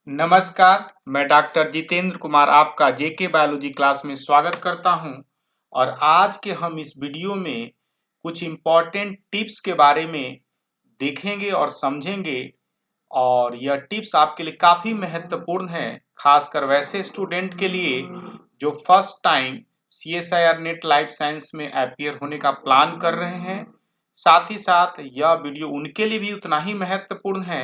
नमस्कार, मैं डॉक्टर जितेंद्र कुमार आपका जेके बायोलॉजी क्लास में स्वागत करता हूं। और आज के हम इस वीडियो में कुछ इम्पॉर्टेंट टिप्स के बारे में देखेंगे और समझेंगे। और यह टिप्स आपके लिए काफ़ी महत्वपूर्ण है, खासकर वैसे स्टूडेंट के लिए जो first time CSIR net life science में अपीयर होने का प्लान कर रहे हैं। साथ ही साथ यह वीडियो उनके लिए भी उतना ही महत्वपूर्ण है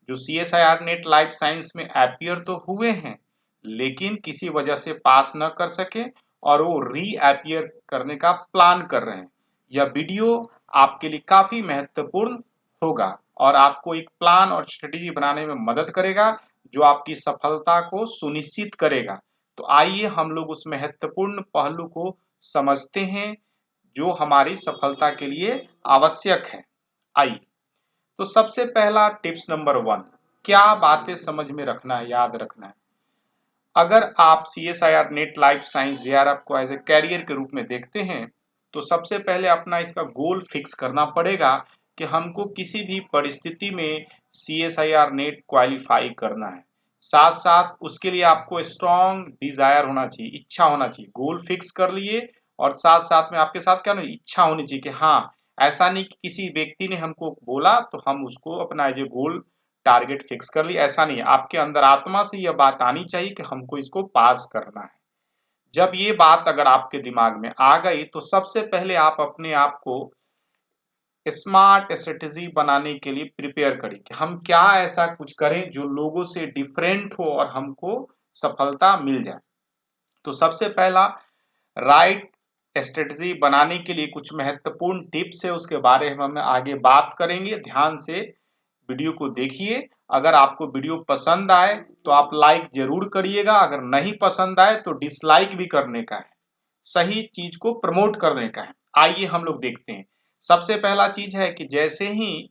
जो CSIR नेट लाइफ साइंस में अपीयर तो हुए हैं लेकिन किसी वजह से पास न कर सके और वो री अपीयर करने का प्लान कर रहे हैं। यह वीडियो आपके लिए काफ़ी महत्वपूर्ण होगा और आपको एक प्लान और स्ट्रेटेजी बनाने में मदद करेगा जो आपकी सफलता को सुनिश्चित करेगा। तो आइए हम लोग उस महत्वपूर्ण पहलू को समझते हैं जो हमारी सफलता के लिए आवश्यक है। आइए, तो सबसे पहला टिप्स नंबर 1, क्या बातें समझ में रखना है, याद रखना है। अगर आप CSIR net life science JRF को एज ए कैरियर के रूप में देखते हैं तो सबसे पहले अपना इसका गोल फिक्स करना पड़ेगा कि हमको किसी भी परिस्थिति में CSIR नेट क्वालिफाई करना है। साथ साथ उसके लिए आपको स्ट्रॉन्ग डिजायर होना चाहिए, इच्छा होना चाहिए। गोल फिक्स कर लिए और साथ साथ में आपके साथ क्या ना इच्छा होनी चाहिए कि हाँ, ऐसा नहीं कि किसी व्यक्ति ने हमको बोला तो हम उसको अपना as a goal target fix कर लिया, ऐसा नहीं है। आपके अंदर आत्मा से यह बात आनी चाहिए कि हमको इसको पास करना है। जब ये बात अगर आपके दिमाग में आ गई तो सबसे पहले आप अपने आप को स्मार्ट स्ट्रेटेजी बनाने के लिए प्रिपेयर करें कि हम क्या ऐसा कुछ करें जो लोगों से डिफरेंट हो और हमको सफलता मिल जाए। तो सबसे पहला राइट स्ट्रेटजी बनाने के लिए कुछ महत्वपूर्ण टिप्स है, उसके बारे में हम आगे बात करेंगे। ध्यान से वीडियो को देखिए। अगर आपको वीडियो पसंद आए तो आप लाइक जरूर करिएगा, अगर नहीं पसंद आए तो डिसलाइक भी करने का है, सही चीज को प्रमोट करने का है। आइए हम लोग देखते हैं। सबसे पहला चीज है कि जैसे ही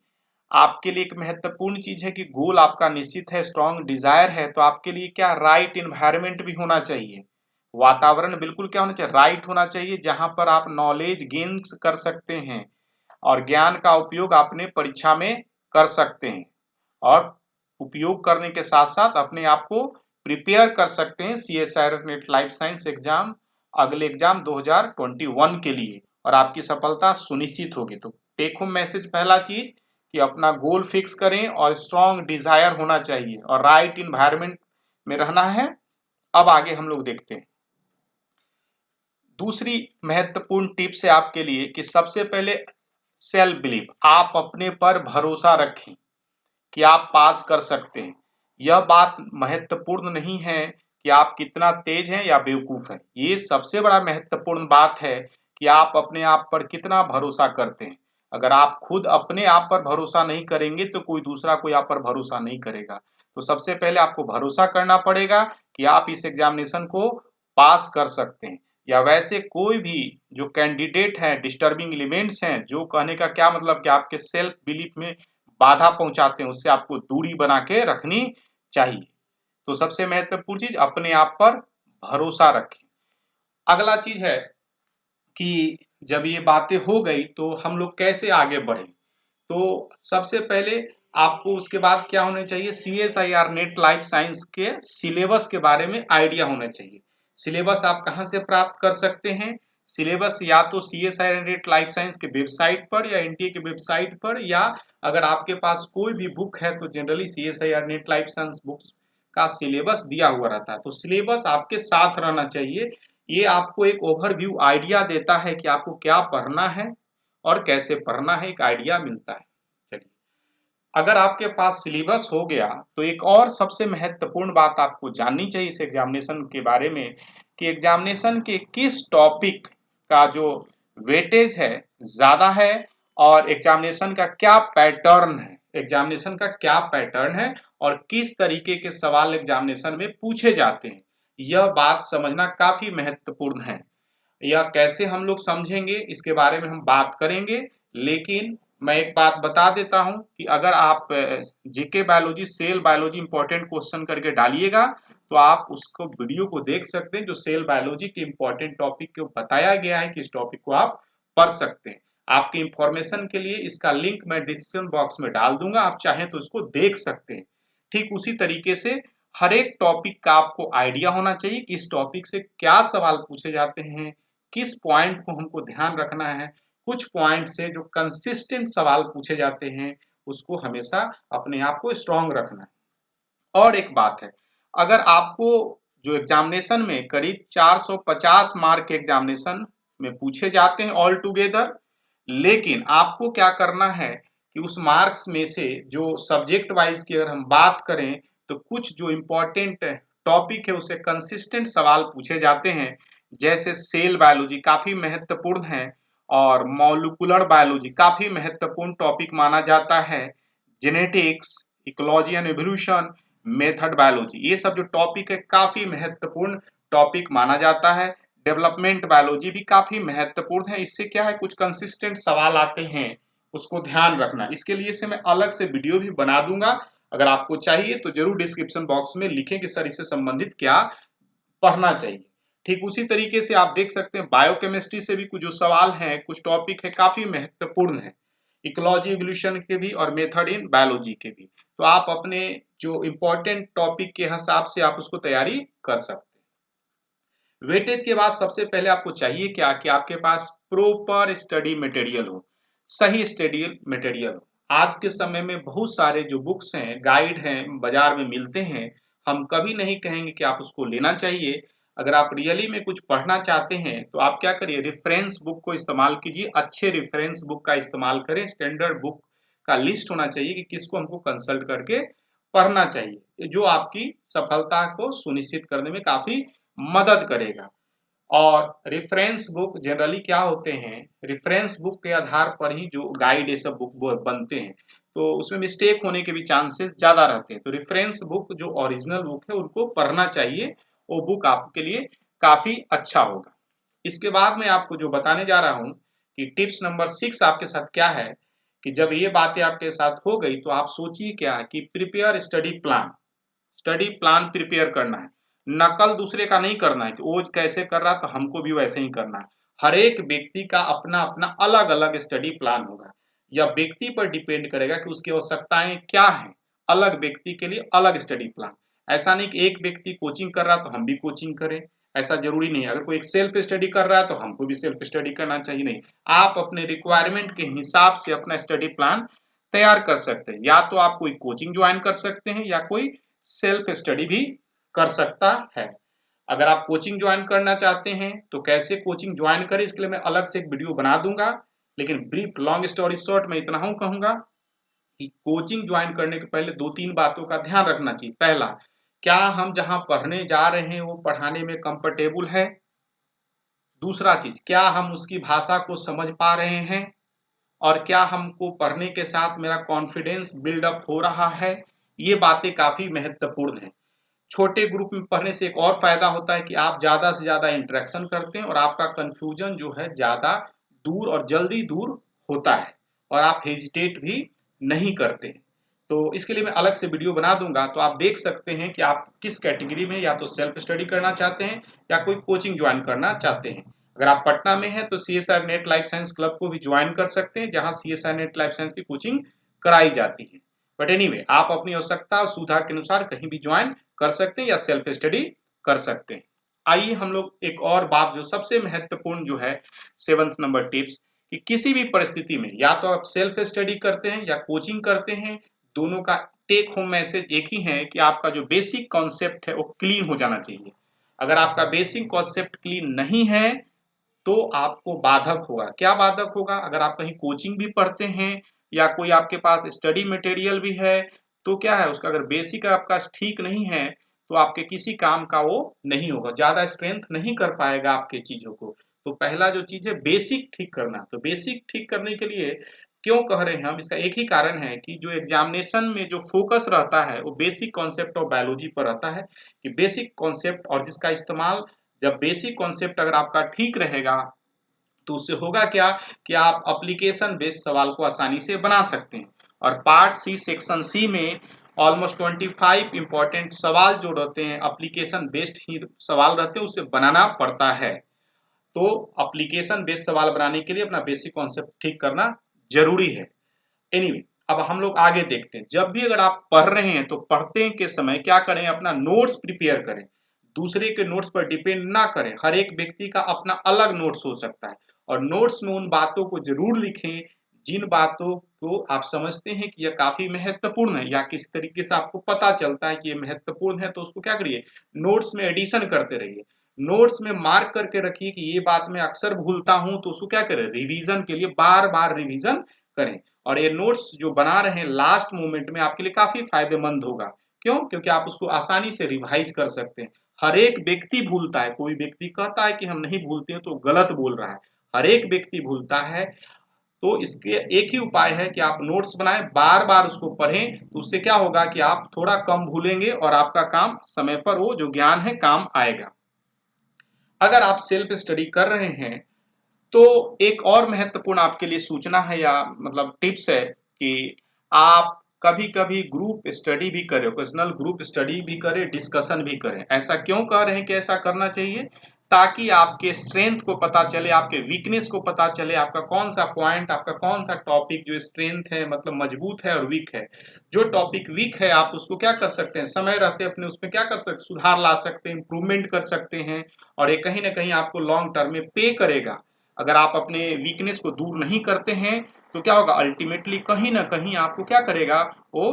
आपके लिए एक महत्वपूर्ण चीज है कि गोल आपका निश्चित है, स्ट्रॉन्ग डिजायर है, तो आपके लिए क्या राइट इन्वायरमेंट भी होना चाहिए। वातावरण बिल्कुल क्या होना चाहिए, राइट होना चाहिए, जहां पर आप नॉलेज गेन कर सकते हैं और ज्ञान का उपयोग अपने परीक्षा में कर सकते हैं और उपयोग करने के साथ साथ अपने आप को प्रिपेयर कर सकते हैं CSIR net life science exam, अगले एग्जाम 2021 के लिए, और आपकी सफलता सुनिश्चित होगी। तो टेक होम मैसेज पहला चीज कि अपना गोल फिक्स करें और स्ट्रॉन्ग डिजायर होना चाहिए और राइट इन्वायरमेंट में रहना है। अब आगे हम लोग देखते हैं। दूसरी महत्वपूर्ण टिप्स है आपके लिए कि सबसे पहले सेल्फ बिलीव, आप अपने पर भरोसा रखें कि आप पास कर सकते हैं। यह बात महत्वपूर्ण नहीं है कि आप कितना तेज हैं या बेवकूफ हैं, ये सबसे बड़ा महत्वपूर्ण बात है कि आप अपने आप पर कितना भरोसा करते हैं। अगर आप खुद अपने आप पर भरोसा नहीं करेंगे तो कोई दूसरा कोई आप पर भरोसा नहीं करेगा। तो सबसे पहले आपको भरोसा करना पड़ेगा कि आप इस एग्जामिनेशन को पास कर सकते हैं। या वैसे कोई भी जो कैंडिडेट हैं, डिस्टर्बिंग एलिमेंट्स हैं, जो कहने का क्या मतलब कि आपके सेल्फ बिलीफ में बाधा पहुंचाते हैं, उससे आपको दूरी बना के रखनी चाहिए। तो सबसे महत्वपूर्ण चीज अपने आप पर भरोसा रखें। अगला चीज है कि जब ये बातें हो गई तो हम लोग कैसे आगे बढ़े। तो सबसे पहले आपको उसके बाद क्या होना चाहिए, CSIR नेट लाइफ साइंस के सिलेबस के बारे में आइडिया होना चाहिए। सिलेबस आप कहाँ से प्राप्त कर सकते हैं। सिलेबस या तो CSIR नेट लाइफ साइंस के वेबसाइट पर या NTA के वेबसाइट पर, या अगर आपके पास कोई भी बुक है तो generally CSIR net life science book का सिलेबस दिया हुआ रहता है। तो सिलेबस आपके साथ रहना चाहिए। ये आपको एक ओवरव्यू आइडिया देता है कि आपको क्या पढ़ना है और कैसे पढ़ना है, एक आइडिया मिलता है। चलिए, अगर आपके पास सिलेबस हो गया तो एक और सबसे महत्वपूर्ण बात आपको जाननी चाहिए इस एग्जामिनेशन के बारे में कि एग्जामिनेशन के किस टॉपिक का जो वेटेज है ज्यादा है और एग्जामिनेशन का क्या पैटर्न है, एग्जामिनेशन का क्या पैटर्न है और किस तरीके के सवाल एग्जामिनेशन में पूछे जाते हैं। यह बात समझना काफी महत्वपूर्ण है। यह कैसे हम लोग समझेंगे इसके बारे में हम बात करेंगे, लेकिन मैं एक बात बता देता हूं कि अगर आप GK biology cell biology important question करके डालिएगा तो आप उसको वीडियो को देख सकते हैं जो सेल बायोलॉजी के इंपॉर्टेंट टॉपिक को बताया गया है कि इस टॉपिक को आप पढ़ सकते हैं। आपकी इंफॉर्मेशन के लिए इसका लिंक मैं डिस्क्रिप्शन बॉक्स में डाल दूंगा, आप चाहें तो इसको देख सकते हैं। ठीक उसी तरीके से हर एक टॉपिक का आपको आइडिया होना चाहिए कि इस टॉपिक से क्या सवाल पूछे जाते हैं, किस पॉइंट को हमको ध्यान रखना है। कुछ पॉइंट से जो कंसिस्टेंट सवाल पूछे जाते हैं उसको हमेशा अपने आप को स्ट्रांग रखना है। और एक बात है, अगर आपको जो एग्जामिनेशन में करीब 450 मार्क के एग्जामिनेशन में पूछे जाते हैं ऑल टुगेदर, लेकिन आपको क्या करना है कि उस मार्क्स में से जो सब्जेक्ट वाइज की अगर हम बात करें तो कुछ जो इम्पोर्टेंट टॉपिक है उसे कंसिस्टेंट सवाल पूछे जाते हैं। जैसे सेल बायोलॉजी काफी महत्वपूर्ण है और मॉलिक्यूलर बायोलॉजी काफी महत्वपूर्ण टॉपिक माना जाता है। Genetics, ecology and evolution, method biology, ये सब जो टॉपिक है काफी महत्वपूर्ण टॉपिक माना जाता है। डेवलपमेंट बायोलॉजी भी काफी महत्वपूर्ण है। इससे क्या है, कुछ कंसिस्टेंट सवाल आते हैं, उसको ध्यान रखना। इसके लिए से मैं अलग से वीडियो भी बना दूंगा, अगर आपको चाहिए तो जरूर डिस्क्रिप्शन बॉक्स में लिखें कि सर इससे संबंधित क्या पढ़ना चाहिए। ठीक उसी तरीके से आप देख सकते हैं बायोकेमिस्ट्री से भी कुछ जो सवाल हैं, कुछ टॉपिक है काफी महत्वपूर्ण है, इकोलॉजी इवोल्यूशन के भी और मेथड इन बायोलॉजी के भी। तो आप अपने जो इम्पोर्टेंट टॉपिक के हिसाब से आप उसको तैयारी कर सकते हैं। वेटेज के बाद सबसे पहले आपको चाहिए क्या कि आपके पास प्रॉपर स्टडी मटेरियल हो, सही स्टडी मटेरियल हो। आज के समय में बहुत सारे जो बुक्स हैं, गाइड हैं, बाजार में मिलते हैं। हम कभी नहीं कहेंगे कि आप उसको लेना चाहिए। अगर आप रियली में कुछ पढ़ना चाहते हैं तो आप क्या करिए, रेफरेंस बुक को इस्तेमाल कीजिए। अच्छे रेफरेंस बुक का इस्तेमाल करें। स्टैंडर्ड बुक का लिस्ट होना चाहिए कि किसको हमको कंसल्ट करके पढ़ना चाहिए, जो आपकी सफलता को सुनिश्चित करने में काफी मदद करेगा। और रेफरेंस बुक जनरली क्या होते हैं, रेफरेंस बुक के आधार पर ही जो गाइड ये सब बुक बनते हैं, तो उसमें मिस्टेक होने के भी चांसेस ज्यादा रहते हैं। तो रेफरेंस बुक जो ओरिजिनल बुक है उनको पढ़ना चाहिए, वो बुक आपके लिए काफी अच्छा होगा। इसके बाद मैं आपको जो बताने जा रहा हूँ कि टिप्स नंबर 6 आपके साथ क्या है, कि जब ये बातें आपके साथ हो गई तो आप सोचिए क्या कि prepare study plan. Study plan prepare करना है, नकल दूसरे का नहीं करना है कि वो कैसे कर रहा तो हमको भी वैसे ही करना है। हर एक व्यक्ति का अपना अपना अलग अलग स्टडी प्लान होगा। यह व्यक्ति पर डिपेंड करेगा कि उसकी आवश्यकताएं क्या हैं। अलग व्यक्ति के लिए अलग स्टडी प्लान। ऐसा नहीं कि एक व्यक्ति कोचिंग कर रहा तो हम भी कोचिंग करें, ऐसा जरूरी नहीं है। अगर कोई एक सेल्फ स्टडी कर रहा है तो हमको भी सेल्फ स्टडी करना चाहिए, नहीं। आप अपने रिक्वायरमेंट के हिसाब से अपना स्टडी प्लान तैयार कर सकते हैं। या तो आप कोई कोचिंग ज्वाइन कर सकते हैं या कोई सेल्फ स्टडी भी कर सकता है। अगर आप कोचिंग ज्वाइन करना चाहते हैं तो कैसे कोचिंग ज्वाइन करें, इसके लिए मैं अलग से एक वीडियो बना दूंगा। लेकिन ब्रीफ लॉन्ग स्टोरी शॉर्ट में इतना हूं कहूंगा कि कोचिंग ज्वाइन करने के पहले 2-3 बातों का ध्यान रखना चाहिए। पहला, क्या हम जहां पढ़ने जा रहे हैं वो पढ़ाने में कंफर्टेबल है। दूसरा चीज, क्या हम उसकी भाषा को समझ पा रहे हैं, और क्या हमको पढ़ने के साथ मेरा कॉन्फिडेंस बिल्डअप हो रहा है। ये बातें काफी महत्वपूर्ण है। छोटे ग्रुप में पढ़ने से एक और फायदा होता है कि आप ज्यादा से ज्यादा इंटरेक्शन करते हैं और आपका कंफ्यूजन जो है ज्यादा दूर और जल्दी दूर होता है, और आप हेजिटेट भी नहीं करते। तो इसके लिए मैं अलग से वीडियो बना दूंगा, तो आप देख सकते हैं कि आप किस कैटेगरी में, या तो सेल्फ स्टडी करना चाहते हैं या कोई कोचिंग ज्वाइन करना चाहते हैं। अगर आप पटना में हैं तो CSR net life science club को भी ज्वाइन कर सकते हैं, जहां CSR नेट लाइफ साइंस की कोचिंग कराई जाती है। बट एनीवे, आप अपनी आवश्यकता और सुविधा के अनुसार कहीं भी ज्वाइन कर सकते हैं या सेल्फ स्टडी कर सकते हैं। आइए हम लोग एक और बात जो सबसे महत्वपूर्ण जो है, 7th नंबर टिप्स, कि किसी भी परिस्थिति में या तो आप सेल्फ स्टडी करते हैं या कोचिंग करते हैं, दोनों का टेक होम मैसेज एक ही है कि आपका जो बेसिक कॉन्सेप्ट है वो क्लीन हो जाना चाहिए। अगर आपका बेसिक कॉन्सेप्ट क्लीन नहीं है तो आपको बाधक होगा। क्या बाधक होगा, अगर आप कहीं कोचिंग भी पढ़ते हैं या कोई आपके पास स्टडी मटेरियल भी है, तो क्या है, उसका अगर बेसिक आपका ठीक नहीं है तो आपके किसी काम का वो नहीं होगा, ज्यादा स्ट्रेंथ नहीं कर पाएगा आपके चीजों को। तो पहला जो चीज है बेसिक ठीक करना। तो बेसिक ठीक करने के लिए क्यों कह रहे हैं हम, इसका एक ही कारण है कि जो एग्जामिनेशन में जो फोकस रहता है वो बेसिक कॉन्सेप्ट ऑफ बायोलॉजी पर रहता है, कि बेसिक कॉन्सेप्ट और जिसका इस्तेमाल, जब बेसिक कॉन्सेप्ट अगर आपका ठीक रहेगा तो उससे होगा क्या कि आप एप्लीकेशन बेस्ड सवाल को आसानी से बना सकते हैं। और पार्ट सी सेक्शन सी में ऑलमोस्ट 25 इंपॉर्टेंट सवाल जो रहते हैं एप्लीकेशन बेस्ड ही सवाल रहते हैं, उससे बनाना पड़ता है। तो एप्लीकेशन बेस्ड सवाल बनाने के लिए अपना बेसिक कॉन्सेप्ट ठीक करना जरूरी है। एनीवे, अब हम लोग आगे देखते हैं, जब भी अगर आप पढ़ रहे हैं तो पढ़ते के समय क्या करें, अपना नोट्स प्रिपेयर करें, दूसरे के नोट्स पर डिपेंड ना करें। हर एक व्यक्ति का अपना अलग नोट्स हो सकता है और नोट्स में उन बातों को जरूर लिखें जिन बातों को आप समझते हैं कि यह काफी महत्वपूर्ण है या किस तरीके से आपको पता चलता है कि यह महत्वपूर्ण है, तो उसको क्या करिए, नोट्स में एडिशन करते रहिए। नोट्स में मार्क करके रखिए कि ये बात मैं अक्सर भूलता हूं, तो उसको क्या करें, रिवीजन के लिए बार बार रिवीजन करें। और ये नोट्स जो बना रहे हैं लास्ट मोमेंट में आपके लिए काफी फायदेमंद होगा। क्यों? क्योंकि आप उसको आसानी से रिवाइज कर सकते हैं। हर एक व्यक्ति भूलता है, कोई व्यक्ति कहता है कि हम नहीं भूलते हैं तो गलत बोल रहा है। हर एक व्यक्ति भूलता है, तो इसके एक ही उपाय है कि आप नोट्स बनाएं, बार बार उसको पढ़ें, तो उससे क्या होगा कि आप थोड़ा कम भूलेंगे और आपका काम समय पर वो जो ज्ञान है काम आएगा। अगर आप सेल्फ स्टडी कर रहे हैं तो एक और महत्वपूर्ण आपके लिए सूचना है या मतलब टिप्स है कि आप कभी कभी ग्रुप स्टडी भी करें, ओकेजनल ग्रुप स्टडी भी करें, डिस्कशन भी करें। ऐसा क्यों कह रहे हैं कि ऐसा करना चाहिए? ताकि आपके स्ट्रेंथ को पता चले, आपके वीकनेस को पता चले, आपका कौन सा पॉइंट, आपका कौन सा टॉपिक जो स्ट्रेंथ है मतलब मजबूत है और वीक है। जो टॉपिक वीक है आप उसको क्या कर सकते हैं, समय रहते अपने उसमें क्या कर सकते, सुधार ला सकते हैं, इंप्रूवमेंट कर सकते हैं और ये कहीं ना कहीं आपको लॉन्ग टर्म में पे करेगा। अगर आप अपने वीकनेस को दूर नहीं करते हैं तो क्या होगा, अल्टीमेटली कहीं ना कहीं आपको क्या करेगा, वो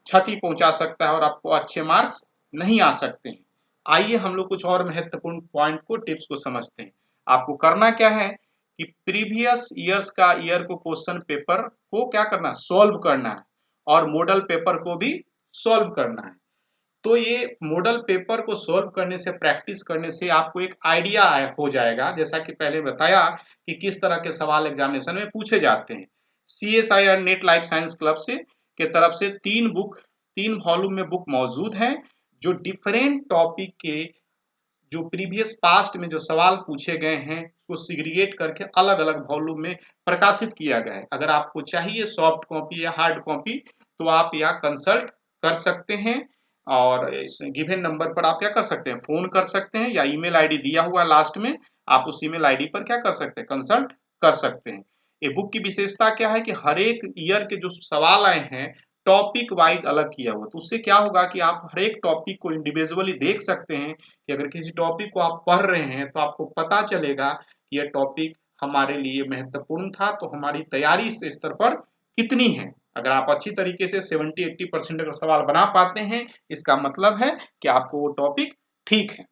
क्षति पहुंचा सकता है और आपको अच्छे मार्क्स नहीं आ सकते हैं। आइए हम लोग कुछ और महत्वपूर्ण पॉइंट को, टिप्स को समझते हैं। आपको करना क्या है कि प्रीवियस ईयर्स का ईयर को क्वेश्चन पेपर को क्या करना, सॉल्व करना है और मॉडल पेपर को भी सॉल्व करना है। तो ये मॉडल पेपर को सॉल्व करने से, प्रैक्टिस करने से आपको एक आइडिया हो जाएगा, जैसा कि पहले बताया कि किस तरह के सवाल एग्जामिनेशन में पूछे जाते हैं। CSIR net life science club से के तरफ से 3 वॉल्यूम में बुक मौजूद है, जो डिफरेंट टॉपिक के जो प्रीवियस पास्ट में जो सवाल पूछे गए हैं उसको सिग्रीगेट करके अलग अलग वॉल्यूम में प्रकाशित किया गया है। अगर आपको चाहिए सॉफ्ट कॉपी या हार्ड कॉपी तो आप यहाँ कंसल्ट कर सकते हैं और इस गिवन नंबर पर आप क्या कर सकते हैं, फोन कर सकते हैं या ईमेल आईडी दिया हुआ लास्ट में, आप उस ईमेल आईडी पर क्या कर सकते हैं, कंसल्ट कर सकते हैं। ये बुक की विशेषता क्या है कि हर एक ईयर के जो सवाल आए हैं टॉपिक वाइज अलग किया हुआ, तो उससे क्या होगा कि आप हर एक टॉपिक को इंडिविजुअली देख सकते हैं कि अगर किसी टॉपिक को आप पढ़ रहे हैं तो आपको पता चलेगा कि यह टॉपिक हमारे लिए महत्वपूर्ण था, तो हमारी तैयारी इस स्तर पर कितनी है। अगर आप अच्छी तरीके से 70-80% अगर सवाल बना पाते हैं, इसका मतलब है कि आपको वो टॉपिक ठीक है।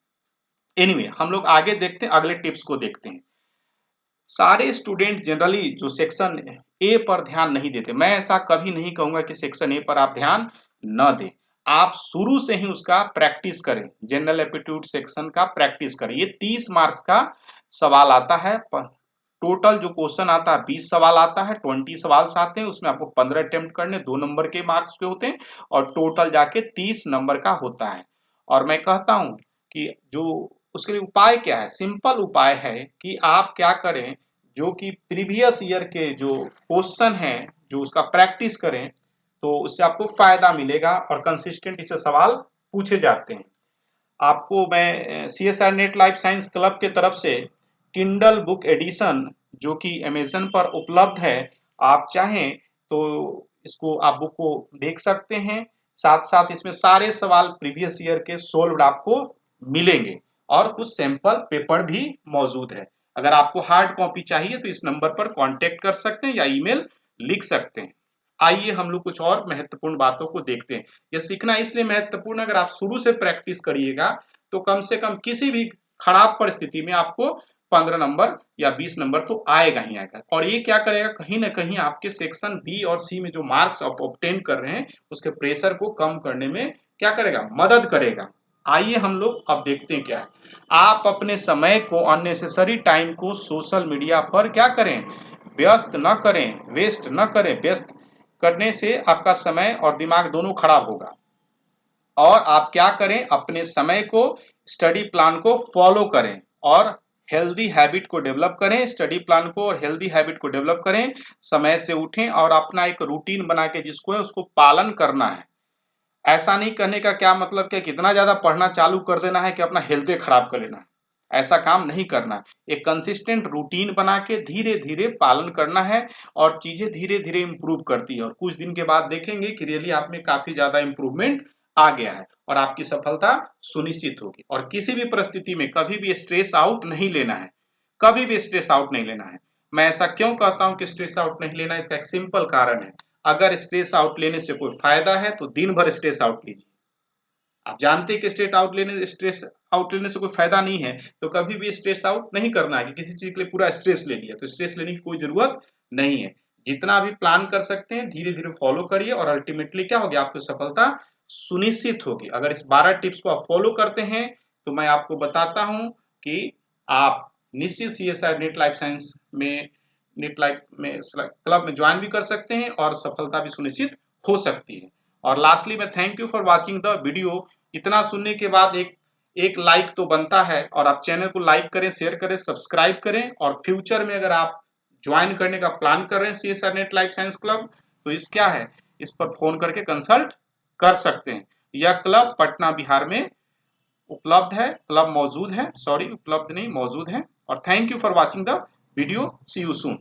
एनीवे, हम लोग आगे देखते हैं, अगले टिप्स को देखते हैं। सारे स्टूडेंट जनरली जो सेक्शन ए पर ध्यान नहीं देते, मैं ऐसा कभी नहीं कहूंगा कि सेक्शन ए पर आप ध्यान न दें। आप शुरू से ही उसका प्रैक्टिस करें, जनरल एप्टीट्यूड सेक्शन का प्रैक्टिस करें। ये 30 मार्क्स का सवाल आता है, टोटल जो क्वेश्चन आता है 20 सवाल आता है, 20 सवाल आते हैं, उसमें आपको 15 अटेम्प्ट करने, 2 नंबर के मार्क्स के होते हैं और टोटल जाके 30 नंबर का होता है। और मैं कहता हूं कि जो उसके लिए उपाय क्या है, सिंपल उपाय है कि आप क्या करें, जो कि प्रीवियस ईयर के जो क्वेश्चन हैं जो उसका प्रैक्टिस करें, तो उससे आपको फायदा मिलेगा और कंसिस्टेंट इससे सवाल पूछे जाते हैं। आपको मैं CSR net life science club के तरफ से किंडल बुक एडिशन जो कि अमेजन पर उपलब्ध है, आप चाहें तो इसको आप बुक को देख सकते हैं। साथ साथ इसमें सारे सवाल प्रीवियस ईयर के सोल्व्ड आपको मिलेंगे और कुछ सैंपल पेपर भी मौजूद है। अगर आपको हार्ड कॉपी चाहिए तो इस नंबर पर कांटेक्ट कर सकते हैं या ईमेल लिख सकते हैं। आइए हम लोग कुछ और महत्वपूर्ण बातों को देखते हैं। यह सीखना इसलिए महत्वपूर्ण, अगर आप शुरू से प्रैक्टिस करिएगा तो कम से कम किसी भी खराब परिस्थिति में आपको 15 नंबर या 20 नंबर तो आएगा ही आएगा। और ये क्या करेगा, कहीं ना कहीं आपके सेक्शन बी और सी में जो मार्क्स आप ऑब्टेन कर रहे हैं उसके प्रेशर को कम करने में क्या करेगा, मदद करेगा। आइए हम लोग अब देखते हैं क्या है। आप अपने समय को, अननेसेसरी टाइम को सोशल मीडिया पर क्या करें, व्यस्त न करें, वेस्ट न करें। व्यस्त करने से आपका समय और दिमाग दोनों खराब होगा। और आप क्या करें, अपने समय को, स्टडी प्लान को फॉलो करें और हेल्दी हैबिट को डेवलप करें। स्टडी प्लान को और हेल्दी हैबिट को डेवलप करें, समय से उठें और अपना एक रूटीन बना के जिसको है उसको पालन करना है। ऐसा नहीं करने का क्या मतलब कि कितना ज्यादा पढ़ना चालू कर देना है कि अपना हेल्थ खराब कर लेना है, ऐसा काम नहीं करना है। एक कंसिस्टेंट रूटीन बना के धीरे धीरे पालन करना है और चीजें धीरे धीरे इंप्रूव करती है और कुछ दिन के बाद देखेंगे कि रियली आप में काफी ज्यादा इंप्रूवमेंट आ गया है और आपकी सफलता सुनिश्चित होगी। और किसी भी परिस्थिति में कभी भी स्ट्रेस आउट नहीं लेना है, कभी भी स्ट्रेस आउट नहीं लेना है। मैं ऐसा क्यों कहता हूं कि स्ट्रेस आउट नहीं लेना है, इसका एक सिंपल कारण है। अगर स्ट्रेस आउट लेने से कोई फायदा है तो दिन भर स्ट्रेस आउट लीजिए। आप जानते हैं कि स्ट्रेस आउट लेने से कोई फायदा नहीं है, तो कभी भी स्ट्रेस आउट नहीं करना है कि किसी चीज के लिए पूरा स्ट्रेस ले लिया, तो स्ट्रेस लेने की कोई जरूरत नहीं है। जितना भी प्लान कर सकते हैं धीरे धीरे फॉलो करिए और अल्टीमेटली क्या होगी, आपकी सफलता सुनिश्चित होगी। अगर इस 12 टिप्स को आप फॉलो करते हैं तो मैं आपको बताता हूं कि आप निश्चित CSR नेट लाइफ साइंस में क्लब में ज्वाइन भी कर सकते हैं और सफलता भी सुनिश्चित हो सकती है। और लास्टली मैं thank you for watching the video. इतना सुनने के बाद एक लाइक तो बनता है और आप चैनल को लाइक करें, शेयर करें, सब्सक्राइब करें। और फ्यूचर में अगर आप ज्वाइन करने का प्लान कर रहे हैं CSR net life science club, तो इस क्या है, इस पर फोन करके कंसल्ट कर सकते हैं। यह क्लब पटना बिहार में उपलब्ध है, उपलब्ध नहीं, मौजूद है। और thank you for watching the video. See you soon.